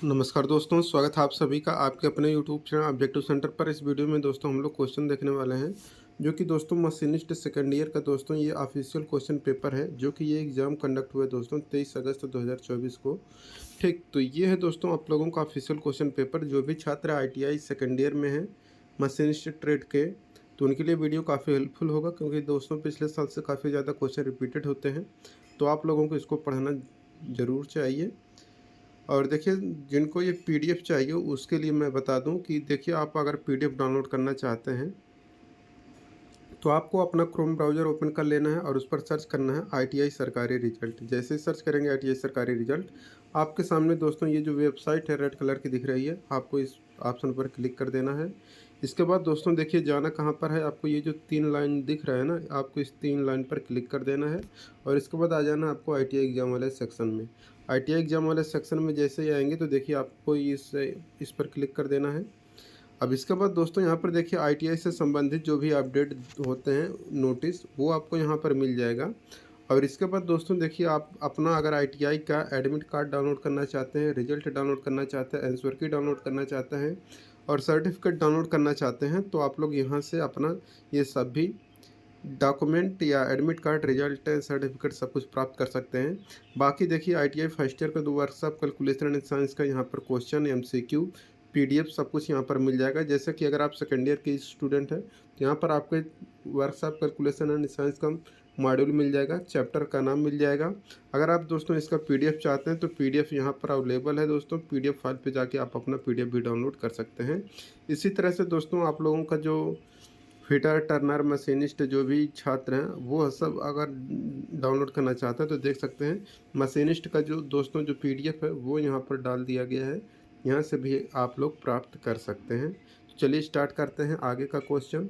नमस्कार दोस्तों, स्वागत है आप सभी का आपके अपने यूट्यूब चैनल ऑब्जेक्टिव सेंटर पर। इस वीडियो में दोस्तों हम लोग क्वेश्चन देखने वाले हैं, जो कि दोस्तों मशीनिस्ट सेकंड ईयर का दोस्तों ये ऑफिशियल क्वेश्चन पेपर है, जो कि ये एग्ज़ाम कंडक्ट हुआ है दोस्तों 23 अगस्त 2024 को। ठीक, तो ये है दोस्तों आप लोगों का ऑफिशियल क्वेश्चन पेपर। जो भी छात्र आईटीआई सेकंड ईयर में हैं मशीनिस्ट ट्रेड के, तो उनके लिए वीडियो काफ़ी हेल्पफुल होगा, क्योंकि दोस्तों पिछले साल से काफ़ी ज़्यादा क्वेश्चन रिपीटेड होते हैं। तो आप लोगों को इसको पढ़ना ज़रूर चाहिए। और देखिए, जिनको ये पीडीएफ चाहिए उसके लिए मैं बता दूं कि देखिए, आप अगर पीडीएफ डाउनलोड करना चाहते हैं तो आपको अपना क्रोम ब्राउज़र ओपन कर लेना है और उस पर सर्च करना है आईटीआई सरकारी रिजल्ट। जैसे ही सर्च करेंगे आईटीआई सरकारी रिजल्ट, आपके सामने दोस्तों ये जो वेबसाइट है रेड कलर की दिख रही है, आपको इस ऑप्शन पर क्लिक कर देना है। इसके बाद दोस्तों देखिए, जाना कहाँ पर है, आपको ये जो 3 लाइन दिख रहा है ना, आपको इस 3 लाइन पर क्लिक कर देना है और इसके बाद आ जाना आपको आईटीआई एग्ज़ाम वाले सेक्शन में। आईटीआई एग्ज़ाम वाले सेक्शन में जैसे ही आएंगे तो देखिए, आपको इस पर क्लिक कर देना है। अब इसके बाद दोस्तों यहाँ पर देखिए, आईटीआई से संबंधित जो भी अपडेट होते हैं नोटिस, वो आपको यहाँ पर मिल जाएगा। और इसके बाद दोस्तों देखिए, आप अपना अगर आईटीआई का एडमिट कार्ड डाउनलोड करना चाहते हैं, रिजल्ट डाउनलोड करना चाहते हैं, आंसर की डाउनलोड करना चाहते हैं और सर्टिफिकेट डाउनलोड करना चाहते हैं, तो आप लोग यहाँ से अपना ये सभी डॉक्यूमेंट या एडमिट कार्ड, रिजल्ट, सर्टिफिकेट सब कुछ प्राप्त कर सकते हैं। बाकी देखिए, आईटीआई फर्स्ट ईयर का 2 वर्कशॉप कैलकुलेशन एंड साइंस का यहाँ पर क्वेश्चन, एमसीक्यू, पीडीएफ सब कुछ यहाँ पर मिल जाएगा। जैसे कि अगर आप सेकेंड ईयर के स्टूडेंट हैं तो यहाँ पर आपके वर्कशॉप कैलकुलेशन एंड साइंस का मॉड्यूल मिल जाएगा, चैप्टर का नाम मिल जाएगा। अगर आप दोस्तों इसका पीडीएफ चाहते हैं तो पीडीएफ यहाँ पर अवेलेबल है दोस्तों। पीडीएफ फाइल पे जाके आप अपना पीडीएफ भी डाउनलोड कर सकते हैं। इसी तरह से दोस्तों आप लोगों का जो फिटर, टर्नर, मशीनिस्ट जो भी छात्र हैं, वो सब अगर डाउनलोड करना चाहते हैं तो देख सकते हैं। मशीनिस्ट का जो दोस्तों जो पीडीएफ है वो यहाँ पर डाल दिया गया है, यहाँ से भी आप लोग प्राप्त कर सकते हैं। तो चलिए स्टार्ट करते हैं आगे का क्वेश्चन।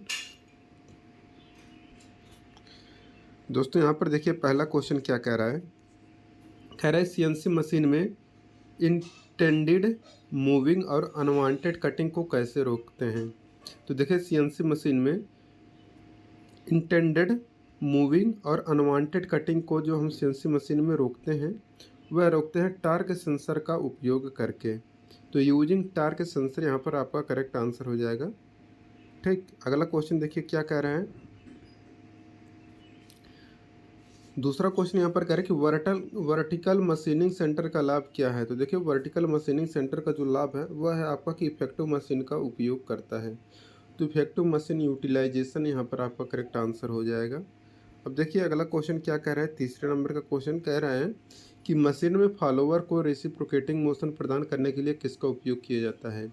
दोस्तों यहाँ पर देखिए, पहला क्वेश्चन क्या कह रहा है। कह रहा है सीएनसी मशीन में इंटेंडेड मूविंग और अनवांटेड कटिंग को कैसे रोकते हैं। तो देखिए, सीएनसी मशीन में इंटेंडेड मूविंग और अनवांटेड कटिंग को जो हम सीएनसी मशीन में रोकते हैं, वह रोकते हैं टार्क सेंसर का उपयोग करके। तो यूजिंग टार्क सेंसर यहाँ पर आपका करेक्ट आंसर हो जाएगा। ठीक, अगला क्वेश्चन देखिए क्या कह रहा है। दूसरा क्वेश्चन यहाँ पर कह रहा है कि वर्टिकल मशीनिंग सेंटर का लाभ क्या है। तो देखिए, वर्टिकल मशीनिंग सेंटर का जो लाभ है वह है आपका कि इफेक्टिव मशीन का उपयोग करता है। तो इफेक्टिव मशीन यूटिलाइजेशन यहाँ पर आपका करेक्ट आंसर हो जाएगा। अब देखिए अगला क्वेश्चन क्या कह रहा है। तीसरे नंबर का क्वेश्चन कह रहा है कि मशीन में फॉलोवर को रेसिप्रोकेटिंग मोशन प्रदान करने के लिए किसका उपयोग किया जाता है।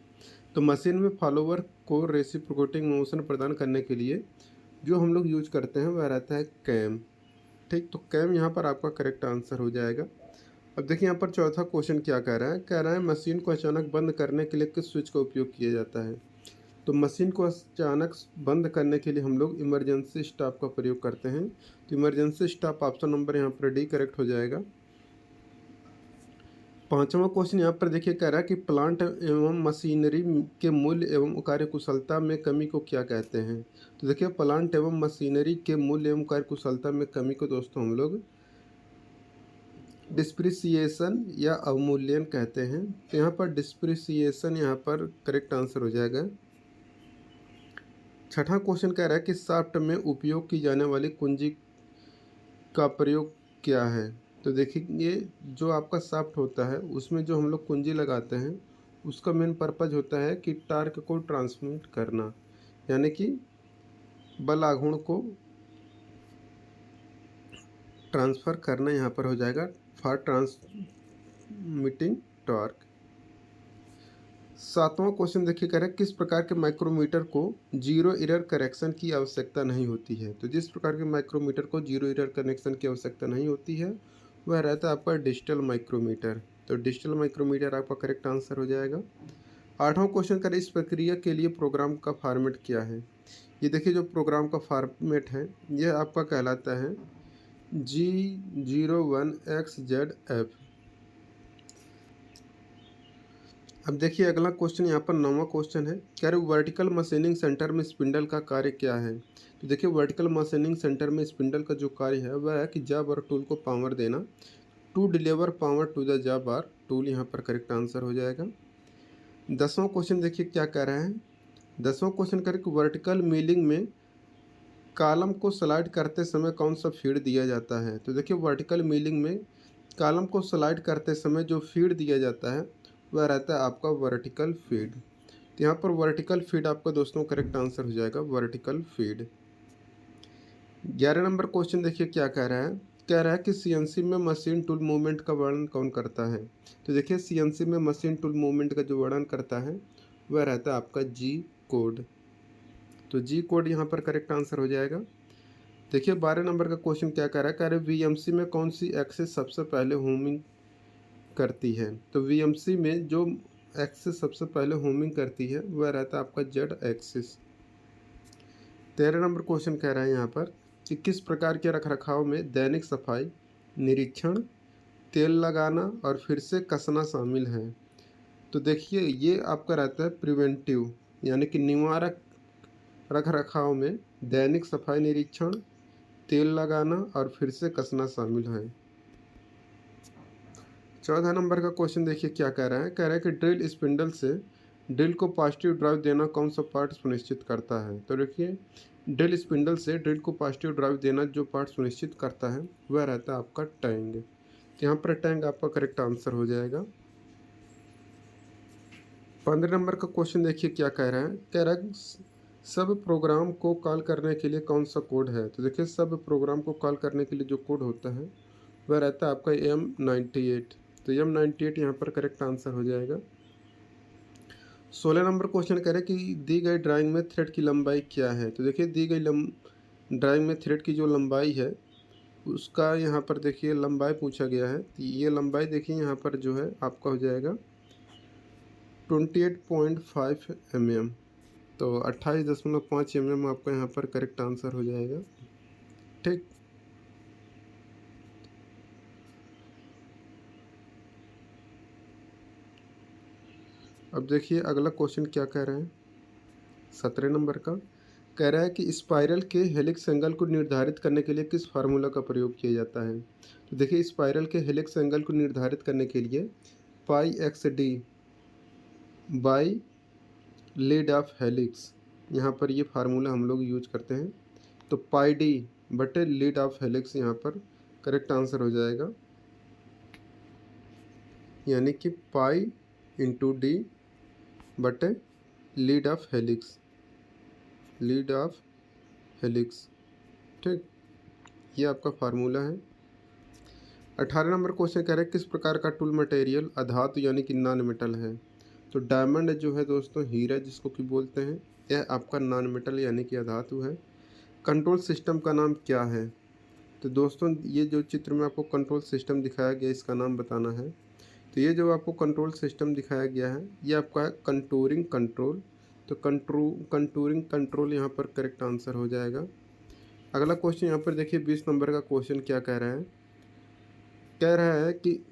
तो मशीन में फॉलोवर को रेसिप्रोकेटिंग मोशन प्रदान करने के लिए जो हम लोग यूज करते हैं वह रहता है कैम। ठीक, तो कैम यहाँ पर आपका करेक्ट आंसर हो जाएगा। अब देखिए यहाँ पर चौथा क्वेश्चन क्या कह रहा है। कह रहा है मशीन को अचानक बंद करने के लिए किस स्विच का उपयोग किया जाता है। तो मशीन को अचानक बंद करने के लिए हम लोग इमरजेंसी स्टॉप का प्रयोग करते हैं। तो इमरजेंसी स्टॉप ऑप्शन नंबर यहाँ पर डी करेक्ट हो जाएगा। पांचवा क्वेश्चन यहाँ पर देखिए कह रहा है कि प्लांट एवं मशीनरी के मूल्य एवं कार्यकुशलता में कमी को क्या कहते हैं। तो देखिए, प्लांट एवं मशीनरी के मूल्य एवं कार्यकुशलता में कमी को दोस्तों हम लोग डिस्प्रिसिएशन या अवमूल्यन कहते हैं। तो यहाँ पर डिस्प्रिसिएशन यहाँ पर करेक्ट आंसर हो जाएगा। छठा क्वेश्चन कह रहा है कि शाफ्ट में उपयोग की जाने वाली कुंजी का प्रयोग क्या है। तो देखिए, जो आपका शाफ्ट होता है उसमें जो हम लोग कुंजी लगाते हैं, उसका मेन पर्पज होता है कि टार्क को ट्रांसमिट करना, यानी कि बल आघूर्ण को ट्रांसफ़र करना यहाँ पर हो जाएगा, फॉर ट्रांसमिटिंग टॉर्क। सातवां क्वेश्चन देखिए कह रहा है किस प्रकार के माइक्रोमीटर को जीरो एरर करेक्शन की आवश्यकता नहीं होती है। तो जिस प्रकार के माइक्रोमीटर को जीरो एरर कनेक्शन की आवश्यकता नहीं होती है वह रहता है आपका डिजिटल माइक्रोमीटर। तो डिजिटल माइक्रोमीटर आपका करेक्ट आंसर हो जाएगा। आठवां क्वेश्चन करें इस प्रक्रिया के लिए प्रोग्राम का फॉर्मेट क्या है। ये देखिए, जो प्रोग्राम का फॉर्मेट है यह आपका कहलाता है G01XZF। अब देखिए अगला क्वेश्चन यहाँ पर नौवां क्वेश्चन है। कह रहे वर्टिकल मशीनिंग सेंटर में स्पिंडल का कार्य क्या है। तो देखिए, वर्टिकल मशीनिंग सेंटर में स्पिंडल का जो कार्य है वह है कि जॉब और टूल को पावर देना। To deliver power to the job are tool यहाँ पर करेक्ट आंसर हो जाएगा। 10वां क्वेश्चन देखिए क्या कह रहा है। 10वां क्वेश्चन करें कि वर्टिकल मिलिंग में कॉलम को स्लाइड करते समय कौन सा फीड दिया जाता है। तो देखिए वर्टिकल मिलिंग में कॉलम को स्लाइड करते समय जो फीड दिया जाता है वह रहता है आपका वर्टिकल फीड। तो यहाँ पर वर्टिकल फीड आपका दोस्तों करेक्ट आंसर हो जाएगा वर्टिकल फीड। 11 नंबर क्वेश्चन देखिए क्या कह रहा है। कह रहा है कि सीएनसी में मशीन टूल मूवमेंट का वर्णन कौन करता है। तो देखिए सीएनसी में मशीन टूल मूवमेंट का जो वर्णन करता है वह रहता है आपका जी कोड। तो जी कोड यहाँ पर करेक्ट आंसर हो जाएगा। देखिए 12 नंबर का क्वेश्चन क्या कह रहा है। कह रहे वीएमसी में कौन सी एक्सिस सबसे पहले होमिंग करती है। तो वीएमसी में जो एक्सिस सबसे पहले होमिंग करती है वह रहता है आपका जेड एक्सिस। 13 नंबर क्वेश्चन कह रहा है यहाँ पर कि किस प्रकार के रखरखाव में दैनिक सफाई, निरीक्षण, तेल लगाना और फिर से कसना शामिल है। तो देखिए ये आपका रहता है प्रिवेंटिव यानी कि निवारक रखरखाव में दैनिक सफाई, निरीक्षण, तेल लगाना और फिर से कसना शामिल है। 14 नंबर का क्वेश्चन देखिए क्या कह रहा है। कह रहा है कि ड्रिल स्पिंडल से ड्रिल को पॉजिटिव ड्राइव देना कौन सा पार्ट सुनिश्चित करता है। तो देखिए ड्रिल स्पिंडल से ड्रिल को पॉजिटिव ड्राइव देना जो पार्ट सुनिश्चित करता है वह रहता है आपका टैंग। यहाँ पर टैंग आपका करेक्ट आंसर हो जाएगा। 15 नंबर का क्वेश्चन देखिए क्या कह रहा है। कह रहा है सब प्रोग्राम को कॉल करने के लिए कौन सा कोड है। तो देखिए सब प्रोग्राम को कॉल करने के लिए जो कोड होता है वह रहता है आपका M98। तो M98 यहाँ पर करेक्ट आंसर हो जाएगा। 16 नंबर क्वेश्चन कह रहे हैं कि दी गई ड्राइंग में थ्रेड की लंबाई क्या है। तो देखिए दी गई ड्राइंग में थ्रेड की जो लंबाई है उसका यहाँ पर देखिए लंबाई पूछा गया है। तो ये लंबाई देखिए यहाँ पर जो है आपका हो जाएगा 28.5 mm। तो 28.5 mm आपका यहाँ पर करेक्ट आंसर हो जाएगा। ठीक। अब देखिए अगला क्वेश्चन क्या कह रहा है। 17 नंबर का कह रहा है कि स्पाइरल के हेलिक्स एंगल को निर्धारित करने के लिए किस फार्मूला का प्रयोग किया जाता है। तो देखिए स्पाइरल के हेलिक्स एंगल को निर्धारित करने के लिए pi x d by lead of helix यहाँ पर ये फार्मूला हम लोग यूज करते हैं। तो पाई डी बटे लीड ऑफ हेलिक्स यहाँ पर करेक्ट आंसर हो जाएगा। यानी कि पाई इंटू डी बटे lead of helix, lead of helix. ठीक, ये आपका फार्मूला है। 18 नंबर क्वेश्चन कह रहे हैं किस प्रकार का टूल मटेरियल अधातु यानी कि नॉन मेटल है। तो डायमंड जो है दोस्तों हीरा जिसको कि बोलते हैं यह आपका नॉन मेटल यानी कि अधातु है। कंट्रोल सिस्टम का नाम क्या है। तो दोस्तों ये जो चित्र में आपको कंट्रोल सिस्टम दिखाया गया इसका नाम बताना है। तो ये जो आपको कंट्रोल सिस्टम दिखाया गया है ये आपका है कंटूरिंग कंट्रोल। तो कंटूरिंग कंट्रोल यहाँ पर करेक्ट आंसर हो जाएगा। अगला क्वेश्चन यहाँ पर देखिए 20 नंबर का क्वेश्चन क्या कह रहा है। कह रहा है कि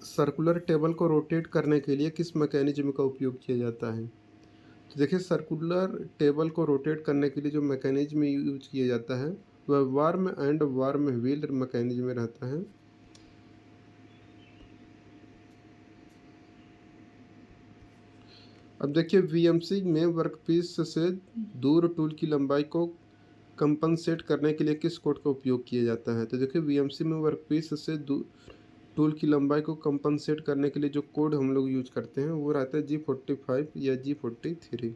सर्कुलर टेबल को रोटेट करने के लिए किस मैकेनिज्म का उपयोग किया जाता है। तो देखिए सर्कुलर टेबल को रोटेट करने के लिए जो मैकेनिज्म यूज किया जाता है वह warm and warm wheel mechanism में रहता है। अब देखिए वीएमसी में वर्कपीस से दूर टूल की लंबाई को कंपनसेट करने के लिए किस कोड का उपयोग किया जाता है। तो देखिए वीएमसी में वर्कपीस से दूर टूल की लंबाई को कंपनसेट करने के लिए जो कोड हम लोग यूज करते हैं वो रहता है G45 या G43।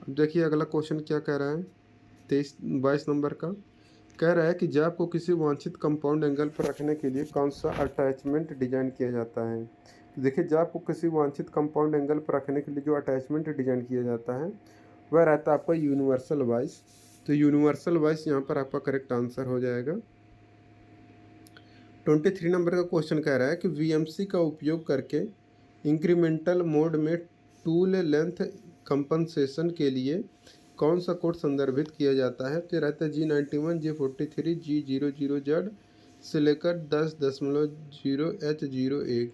अब देखिए अगला क्वेश्चन क्या कह रहा है 22 नंबर का। कह रहा है कि जैब को किसी वांछित कंपाउंड एंगल पर रखने के लिए कौन सा अटैचमेंट डिजाइन किया जाता है। तो देखिए जैब को किसी वांछित कंपाउंड एंगल पर रखने के लिए जो अटैचमेंट डिजाइन किया जाता है वह रहता है आपका यूनिवर्सल वाइस। तो यूनिवर्सल वाइस यहाँ पर आपका करेक्ट आंसर हो जाएगा। 23 नंबर का क्वेश्चन कह रहा है कि वीएमसी का उपयोग करके इंक्रीमेंटल मोड में टूल लेंथ कंपनसेशन के लिए कौन सा कोड संदर्भित किया जाता है। तो रहता है G91, G43, G00Z से लेकर 10.0H01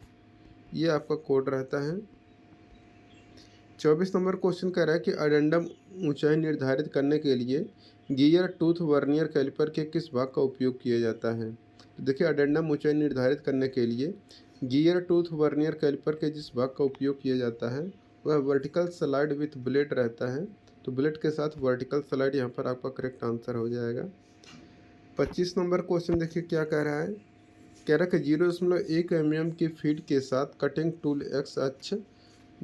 ये आपका कोड रहता है। 24 नंबर क्वेश्चन कह रहा है कि अडेंडम ऊंचाई निर्धारित करने के लिए गियर टूथ वर्नियर कैलिपर के किस भाग का उपयोग किया जाता है? तो देखिए अडेंडम ऊंचाई निर्धारित करने के लिए गियर टूथ वर्नियर कैलिपर के जिस भाग का उपयोग किया जाता है वह वर्टिकल स्लाइड विथ ब्लेड रहता है। तो ब्लेड के साथ वर्टिकल स्लाइड यहाँ पर आपका करेक्ट आंसर हो जाएगा। 25 नंबर क्वेश्चन देखिए क्या कह रहा है। कह रहा है कि 0.1 mm की फीड के साथ कटिंग टूल एक्स अक्ष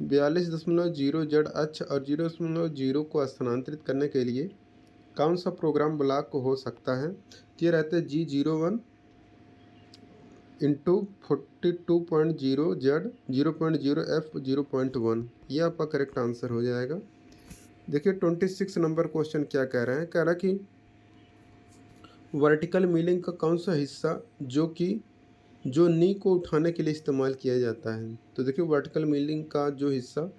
42.0 जेड अक्ष और 0.0 को स्थानांतरित करने के लिए कौन सा प्रोग्राम ब्लॉक हो सकता है? ये रहते हैं G01 इंटू 42.0 जेड 0.0 एफ 0.1। ये आपका करेक्ट आंसर हो जाएगा। देखिए 26 नंबर क्वेश्चन क्या कह रहे हैं। कह रहा है कि वर्टिकल मिलिंग का कौन सा हिस्सा जो नी को उठाने के लिए इस्तेमाल किया जाता है? तो देखिए वर्टिकल मिलिंग का जो हिस्सा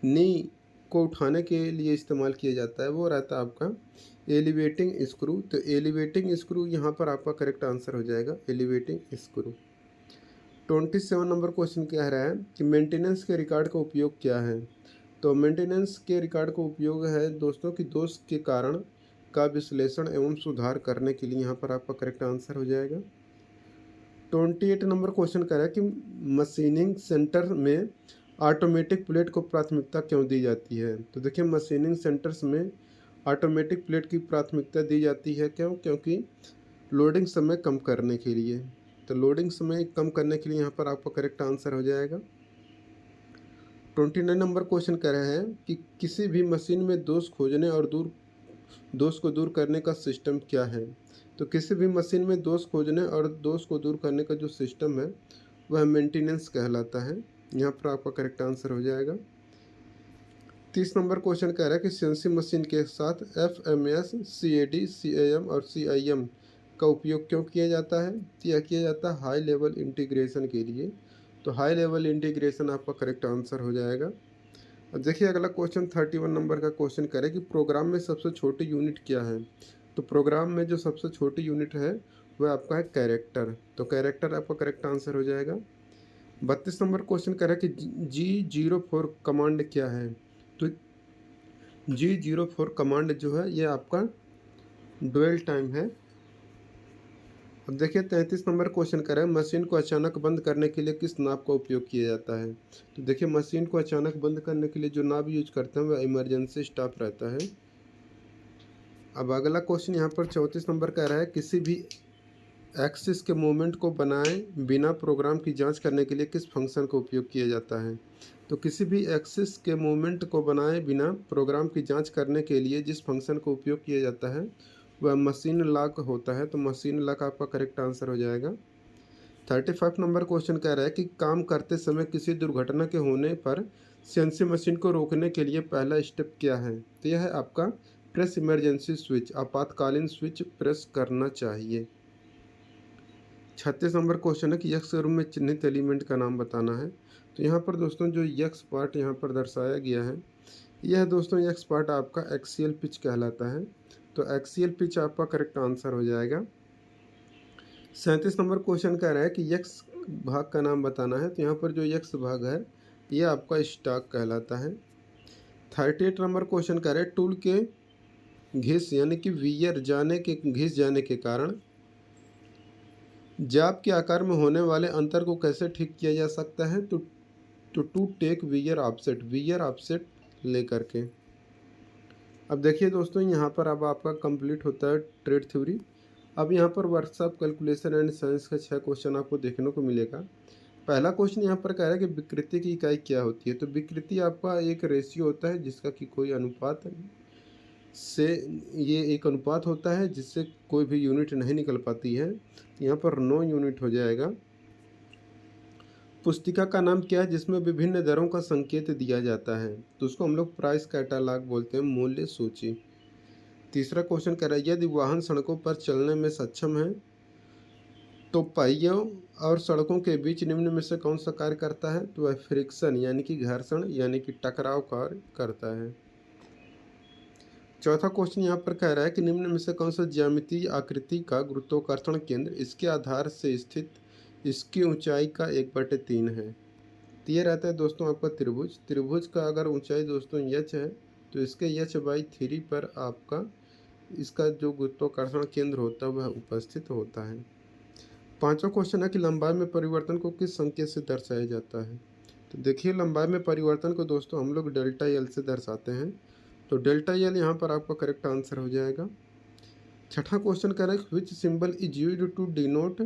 नी को उठाने के लिए इस्तेमाल किया जाता है वो रहता है आपका एलिवेटिंग स्क्रू। तो एलिवेटिंग स्क्रू यहाँ पर आपका करेक्ट आंसर हो जाएगा, एलिवेटिंग स्क्रू। 27 नंबर क्वेश्चन कह रहा है कि मेंटेनेंस के रिकॉर्ड का उपयोग क्या है? तो मेंटेनेंस के रिकॉर्ड का उपयोग है दोस्तों कि दोष के कारण का विश्लेषण एवं सुधार करने के लिए। यहाँ पर आपका करेक्ट आंसर हो जाएगा। 28 नंबर क्वेश्चन कह रहा है कि मशीनिंग सेंटर में ऑटोमेटिक प्लेट को प्राथमिकता क्यों दी जाती है? तो देखिए मशीनिंग सेंटर्स में ऑटोमेटिक प्लेट की प्राथमिकता दी जाती है क्यों? क्योंकि लोडिंग समय कम करने के लिए। तो लोडिंग समय कम करने के लिए यहाँ पर आपका करेक्ट आंसर हो जाएगा। 29 नंबर क्वेश्चन कह रहे हैं कि किसी भी मशीन में दोष खोजने और दोष को दूर करने का सिस्टम क्या है? तो किसी भी मशीन में दोष खोजने और दोष को दूर करने का जो सिस्टम है वह मेंटेनेंस कहलाता है। यहाँ पर आपका करेक्ट आंसर हो जाएगा। 30 नंबर क्वेश्चन कह रहा है कि सीएनसी मशीन के साथ FMS, CAD, CAM और CIM का उपयोग क्यों किया जाता है? यह किया जाता है हाई लेवल इंटीग्रेशन के लिए। तो हाई लेवल इंटीग्रेशन आपका करेक्ट आंसर हो जाएगा। अब देखिए अगला क्वेश्चन 31 नंबर का क्वेश्चन करे कि प्रोग्राम में सबसे छोटी यूनिट क्या है? तो प्रोग्राम में जो सबसे छोटी यूनिट है वह आपका है कैरेक्टर। तो कैरेक्टर आपका करेक्ट आंसर हो जाएगा। 32 नंबर क्वेश्चन कह रहा है कि G04 कमांड क्या है? तो G04 कमांड जो है ये आपका डुअल टाइम है। अब देखिए 33 नंबर क्वेश्चन कर रहा है मशीन को अचानक बंद करने के लिए किस नाब का उपयोग किया जाता है? तो देखिए मशीन को अचानक बंद करने के लिए जो नाब यूज करते हैं वह इमरजेंसी स्टॉप रहता है। अब अगला क्वेश्चन यहाँ पर 34 नंबर कह रहा है किसी भी एक्सिस के मूवमेंट को बनाए बिना प्रोग्राम की जांच करने के लिए किस फंक्शन का उपयोग किया जाता है? तो किसी भी एक्सिस के मूवमेंट को बनाए बिना प्रोग्राम की जांच करने के लिए जिस फंक्शन का उपयोग किया जाता है वह मशीन लॉक होता है। तो मशीन लॉक आपका करेक्ट आंसर हो जाएगा। 35 नंबर क्वेश्चन कह रहा है कि काम करते समय किसी दुर्घटना के होने पर सीएनसी मशीन को रोकने के लिए पहला स्टेप क्या है? तो यह है आपका प्रेस इमरजेंसी स्विच, आपातकालीन स्विच प्रेस करना चाहिए। 36 नंबर क्वेश्चन है कि यक्स रूप में चिन्हित एलिमेंट का नाम बताना है। तो यहाँ पर दोस्तों जो यक्स पार्ट यहाँ पर दर्शाया गया है यह दोस्तों यक्स पार्ट आपका एक्सियल पिच कहलाता है। तो एक्सियल पिच आपका करेक्ट आंसर हो जाएगा। 37 नंबर क्वेश्चन कह रहा है कि यक्स भाग का नाम बताना है। तो यहाँ पर जो यक्स भाग है यह आपका स्टॉक कहलाता है। 38 नंबर क्वेश्चन कह रहा है टूल के घिस यानी कि वियर घिस जाने के कारण जाप के आकार में होने वाले अंतर को कैसे ठीक किया जा सकता है? तो टू टेक वियर ऑफसेट लेकर के। अब देखिए दोस्तों यहाँ पर अब आपका कंप्लीट होता है ट्रेड थ्योरी। अब यहाँ पर वर्कशॉप कैलकुलेशन एंड साइंस का 6 क्वेश्चन आपको देखने को मिलेगा। पहला क्वेश्चन यहाँ पर कह रहा है कि विकृति की इकाई क्या होती है? तो विकृति आपका एक रेशियो होता है जिसका कि कोई अनुपात से ये एक अनुपात होता है जिससे कोई भी यूनिट नहीं निकल पाती है। यहाँ पर 9 यूनिट हो जाएगा। पुस्तिका का नाम क्या है जिसमें विभिन्न दरों का संकेत दिया जाता है? तो उसको हम लोग प्राइस कैटालॉग बोलते हैं, मूल्य सूची। तीसरा क्वेश्चन कह रहा है यदि वाहन सड़कों पर चलने में सक्षम है तो पहियों और सड़कों के बीच निम्न में से कौन सा कार्य करता है? तो वह फ्रिक्शन यानी कि घर्षण यानी कि टकराव कार्य करता है। चौथा क्वेश्चन यहाँ पर कह रहा है कि निम्न में से कौन सा ज्यामितीय आकृति का गुरुत्वाकर्षण केंद्र इसके आधार से स्थित इसकी ऊंचाई का 1/3 है? तो ये रहता है दोस्तों आपका त्रिभुज का अगर ऊंचाई दोस्तों h है तो इसके h/3 पर आपका इसका जो गुरुत्वाकर्षण केंद्र होता है वह उपस्थित होता है। पांचवा क्वेश्चन है कि लंबाई में परिवर्तन को किस संकेत से दर्शाया जाता है। तो देखिए लंबाई में परिवर्तन को दोस्तों हम लोग डेल्टा एल से दर्शाते हैं। तो डेल्टा एल यहाँ पर आपका करेक्ट आंसर हो जाएगा। छठा क्वेश्चन कह रहा है which symbol is used to denote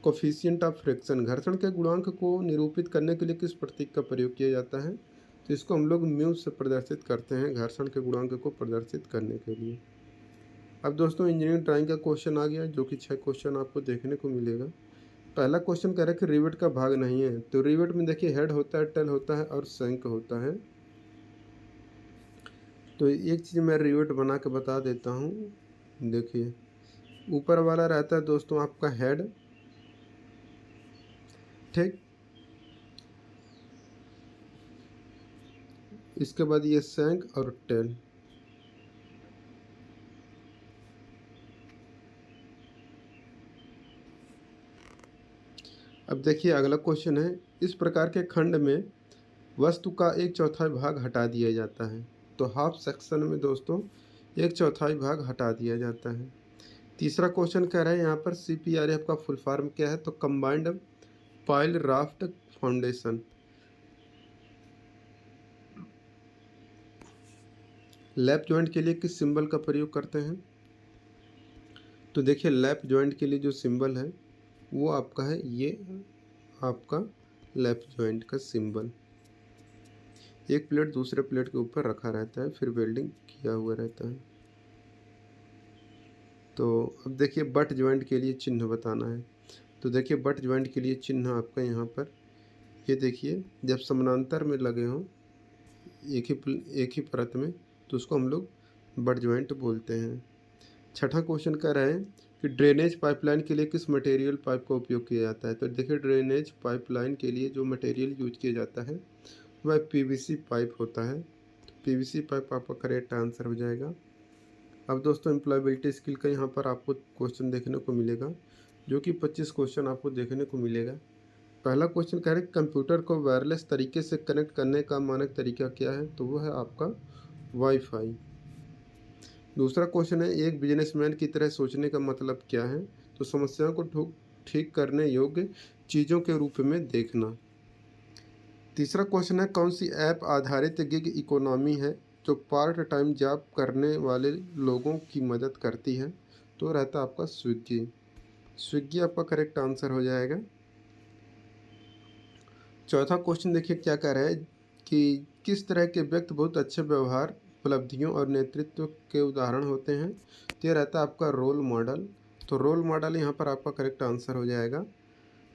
coefficient of friction. घर्षण के गुणांक को निरूपित करने के लिए किस प्रतीक का प्रयोग किया जाता है। तो इसको हम लोग म्यू से प्रदर्शित करते हैं घर्षण के गुणांक को प्रदर्शित करने के लिए। अब दोस्तों इंजीनियरिंग ड्राइंग का क्वेश्चन आ गया, जो कि 6 क्वेश्चन आपको देखने को मिलेगा। पहला क्वेश्चन कह रहा है कि रिवेट का भाग नहीं है। तो रिवेट में देखिए हेड होता है, टेल होता है और शंक होता है। तो एक चीज़ मैं रिवेट बना के बता देता हूँ। देखिए ऊपर वाला रहता है दोस्तों आपका हेड, ठीक। इसके बाद ये शंक और टेल। अब देखिए अगला क्वेश्चन है, इस प्रकार के खंड में वस्तु का 1/4 भाग हटा दिया जाता है। तो हाफ सेक्शन में दोस्तों 1/4 भाग हटा दिया जाता है। तीसरा क्वेश्चन कह रहा है यहाँ पर CPRF का फुल फॉर्म क्या है। तो combined pile raft foundation. Lap joint के लिए किस सिंबल का प्रयोग करते हैं। तो देखिए लैप जॉइंट के लिए जो सिंबल है वो आपका है ये आपका लैप जॉइंट का सिंबल। एक प्लेट दूसरे प्लेट के ऊपर रखा रहता है, फिर वेल्डिंग किया हुआ रहता है। तो अब देखिए बट जॉइंट के लिए चिन्ह बताना है। तो देखिए बट जॉइंट के लिए चिन्ह आपका यहाँ पर ये देखिए, जब समानांतर में लगे हों एक ही परत में तो उसको हम लोग बट जॉइंट बोलते हैं। छठा क्वेश्चन कह रहा है कि ड्रेनेज पाइपलाइन के लिए किस मटेरियल पाइप का उपयोग किया जाता है। तो देखिए ड्रेनेज पाइपलाइन के लिए जो मटेरियल यूज किया जाता है वह PVC पाइप होता है। तो PVC पाइप आपका करेक्ट आंसर हो जाएगा। अब दोस्तों एम्प्लॉयबिलिटी स्किल का यहाँ पर आपको क्वेश्चन देखने को मिलेगा, जो कि 25 क्वेश्चन आपको देखने को मिलेगा। पहला क्वेश्चन कह रहे हैं कंप्यूटर को वायरलेस तरीके से कनेक्ट करने का मानक तरीका क्या है। तो वो है आपका वाईफाई। दूसरा क्वेश्चन है एक बिजनेसमैन की तरह सोचने का मतलब क्या है। तो समस्याओं को ठीक करने योग्य चीज़ों के रूप में देखना। तीसरा क्वेश्चन है कौन सी ऐप आधारित गिग इकोनॉमी है जो पार्ट टाइम जॉब करने वाले लोगों की मदद करती है। तो रहता है आपका स्विगी। स्विगी आपका करेक्ट आंसर हो जाएगा। चौथा क्वेश्चन देखिए क्या कह रहा है कि किस तरह के व्यक्ति बहुत अच्छे व्यवहार उपलब्धियों और नेतृत्व के उदाहरण होते हैं। तो ये रहता है आपका रोल मॉडल। तो रोल मॉडल यहाँ पर आपका करेक्ट आंसर हो जाएगा।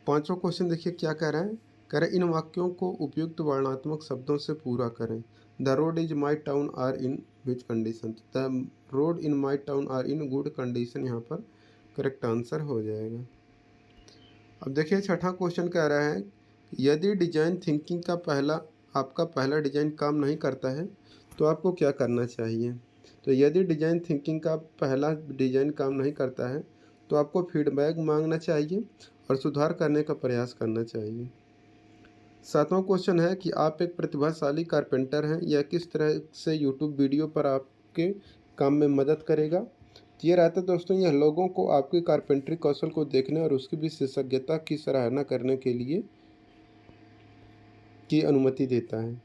पांचवा क्वेश्चन देखिए क्या कह रहा है, कह रहे इन वाक्यों को उपयुक्त वर्णात्मक शब्दों से पूरा करें। The road is my town are in which condition. The road in my town are in good condition यहाँ पर करेक्ट आंसर हो जाएगा। अब देखिए छठा क्वेश्चन कह रहा है यदि डिजाइन थिंकिंग का आपका पहला डिजाइन काम नहीं करता है तो आपको क्या करना चाहिए। तो यदि डिजाइन थिंकिंग का पहला डिजाइन काम नहीं करता है तो आपको फीडबैक मांगना चाहिए और सुधार करने का प्रयास करना चाहिए। सातवां क्वेश्चन है कि आप एक प्रतिभाशाली कारपेंटर हैं, यह किस तरह से यूट्यूब वीडियो पर आपके काम में मदद करेगा। तो ये रहता है दोस्तों, यह लोगों को आपके कारपेंटरी कौशल को देखने और उसकी विशेषज्ञता की सराहना करने के लिए की अनुमति देता है।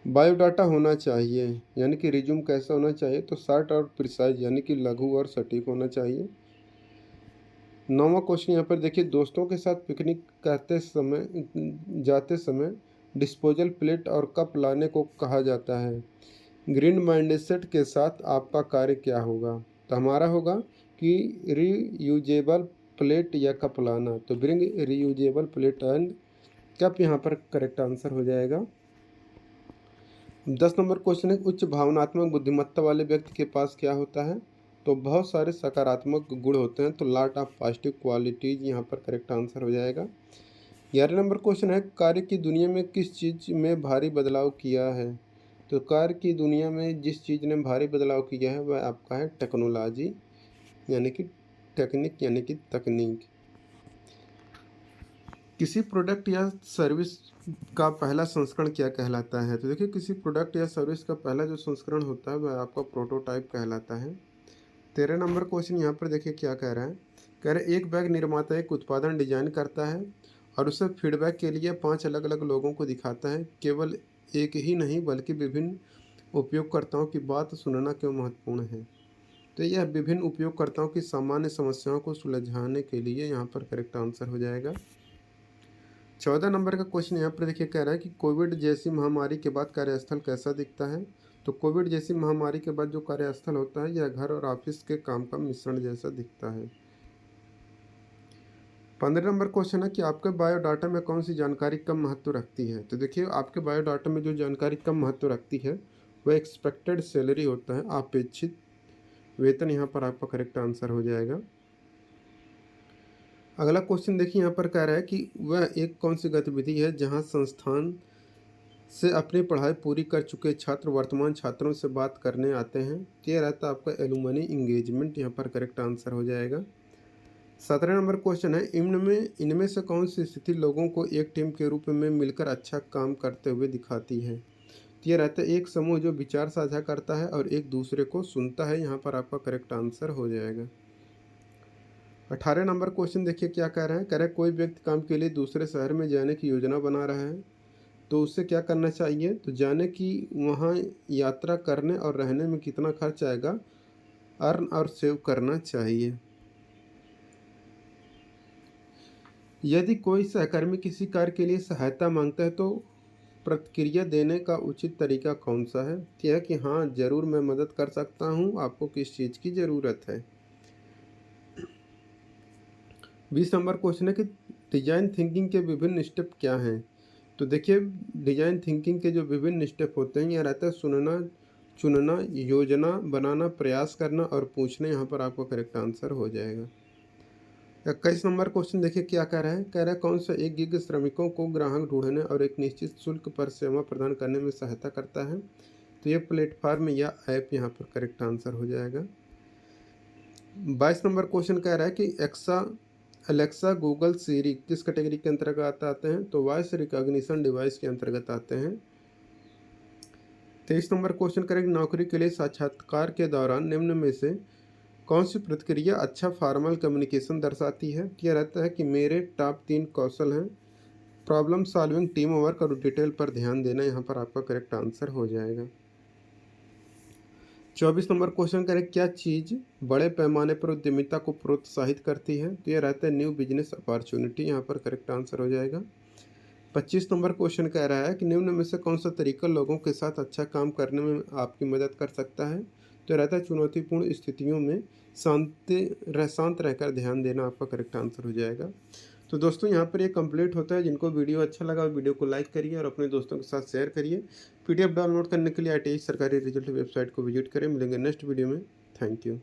बायोडाटा होना चाहिए, यानी कि रिज्यूम कैसा होना चाहिए। तो शॉर्ट और प्रिसाइज यानी कि लघु और सटीक होना चाहिए। नौवां क्वेश्चन यहाँ पर देखिए दोस्तों के साथ पिकनिक जाते समय डिस्पोजल प्लेट और कप लाने को कहा जाता है। ग्रीन माइंडसेट के साथ आपका कार्य क्या होगा। तो हमारा होगा कि रीयूजेबल प्लेट या कप लाना। तो bring reusable plate and cup यहाँ पर करेक्ट आंसर हो जाएगा। 10 नंबर क्वेश्चन है उच्च भावनात्मक बुद्धिमत्ता वाले व्यक्ति के पास क्या होता है। तो बहुत सारे सकारात्मक गुण होते हैं। तो लॉट ऑफ पॉजिटिव क्वालिटीज यहाँ पर करेक्ट आंसर हो जाएगा। 11 नंबर क्वेश्चन है कार्य की दुनिया में किस चीज़ में भारी बदलाव किया है। तो कार्य की दुनिया में जिस चीज़ ने भारी बदलाव किया है वह आपका है टेक्नोलॉजी यानी कि टेक्निक यानी कि तकनीक। किसी प्रोडक्ट या सर्विस का पहला संस्करण क्या कहलाता है? तो देखिए, किसी प्रोडक्ट या सर्विस का पहला जो संस्करण होता है वह आपका प्रोटोटाइप कहलाता है। 13 नंबर क्वेश्चन यहाँ पर देखिए क्या कह रहा है। कह रहा है एक बैग निर्माता एक उत्पादन डिजाइन करता है और उसे फीडबैक के लिए 5 अलग अलग लोगों को दिखाता है। केवल एक ही नहीं बल्कि विभिन्न उपयोगकर्ताओं की बात सुनना क्यों महत्वपूर्ण है? तो यह विभिन्न उपयोगकर्ताओं की सामान्य समस्याओं को सुलझाने के लिए यहाँ पर करेक्ट आंसर हो जाएगा। 14 नंबर का क्वेश्चन यहाँ पर देखिए कह रहा है कि कोविड जैसी महामारी के बाद कार्यस्थल कैसा दिखता है? तो कोविड जैसी महामारी के बाद जो कार्यस्थल होता है यह घर और ऑफिस के काम का मिश्रण जैसा दिखता है। 15 नंबर क्वेश्चन है कि आपके बायोडाटा में कौन सी जानकारी कम महत्व रखती है? तो देखिए, आपके बायोडाटा में जो जानकारी कम महत्व रखती है वह एक्सपेक्टेड सैलरी होता है, अपेक्षित वेतन। यहाँ पर आपका करेक्ट आंसर हो जाएगा। अगला क्वेश्चन देखिए यहाँ पर कह रहा है कि वह एक कौन सी गतिविधि है जहाँ संस्थान से अपनी पढ़ाई पूरी कर चुके छात्र वर्तमान छात्रों से बात करने आते हैं। तो यह रहता है आपका एलुमनी इंगेजमेंट। यहाँ पर करेक्ट आंसर हो जाएगा। 17 नंबर क्वेश्चन है इनमें से कौन सी स्थिति लोगों को एक टीम के रूप में मिलकर अच्छा काम करते हुए दिखाती है? तो यह रहता है एक समूह जो विचार साझा करता है और एक दूसरे को सुनता है। यहाँ पर आपका करेक्ट आंसर हो जाएगा। 18 नंबर क्वेश्चन देखिए क्या कह रहा है। कह रहा है कोई व्यक्ति काम के लिए दूसरे शहर में जाने की योजना बना रहा है तो उससे क्या करना चाहिए? तो जाने की वहाँ यात्रा करने और रहने में कितना खर्च आएगा, अर्न और सेव करना चाहिए। यदि कोई सहकर्मी किसी कार्य के लिए सहायता मांगता है तो प्रतिक्रिया देने का उचित तरीका कौन सा है? यह कि हाँ ज़रूर मैं मदद कर सकता हूँ, आपको किस चीज़ की ज़रूरत है। 20 नंबर क्वेश्चन है कि डिजाइन थिंकिंग के विभिन्न स्टेप क्या हैं? तो देखिए, डिजाइन थिंकिंग के जो विभिन्न स्टेप होते हैं यह रहता है सुनना, चुनना, योजना बनाना, प्रयास करना और पूछना। यहाँ पर आपका करेक्ट आंसर हो जाएगा। 21 नंबर क्वेश्चन देखिए क्या कह रहा है। कह रहा है कौन सा एक गिग श्रमिकों को ग्राहक ढूंढने और एक निश्चित शुल्क पर सेवा प्रदान करने में सहायता करता है? तो ये प्लेटफॉर्म या ऐप यहाँ पर करेक्ट आंसर हो जाएगा। 22 नंबर क्वेश्चन कह रहा है कि एलेक्सा, गूगल, सीरी किस कैटेगरी के अंतर्गत आते हैं? तो वॉइस रिकॉग्निशन डिवाइस के अंतर्गत आते हैं। 23 नंबर क्वेश्चन करेक्ट नौकरी के लिए साक्षात्कार के दौरान निम्न में से कौन सी प्रतिक्रिया अच्छा फॉर्मल कम्युनिकेशन दर्शाती है? यह रहता है कि मेरे टॉप 3 कौशल हैं प्रॉब्लम सॉल्विंग, टीम वर्क और डिटेल पर ध्यान देना। यहाँ पर आपका करेक्ट आंसर हो जाएगा। 24 नंबर क्वेश्चन करें क्या चीज़ बड़े पैमाने पर उद्यमिता को प्रोत्साहित करती है? तो यह रहता है न्यू बिजनेस अपॉर्चुनिटी। यहाँ पर करेक्ट आंसर हो जाएगा। 25 नंबर क्वेश्चन कह रहा है कि निम्न में से कौन सा तरीका लोगों के साथ अच्छा काम करने में आपकी मदद कर सकता है? तो रहता है चुनौतीपूर्ण स्थितियों में शांत रहकर ध्यान देना। आपका करेक्ट आंसर हो जाएगा। तो दोस्तों, यहाँ पर ये कंप्लीट होता है। जिनको वीडियो अच्छा लगा वीडियो को लाइक करिए और अपने दोस्तों के साथ शेयर करिए। पीडीएफ डाउनलोड करने के लिए ITI सरकारी रिजल्ट वेबसाइट को विजिट करें। मिलेंगे नेक्स्ट वीडियो में। Thank you.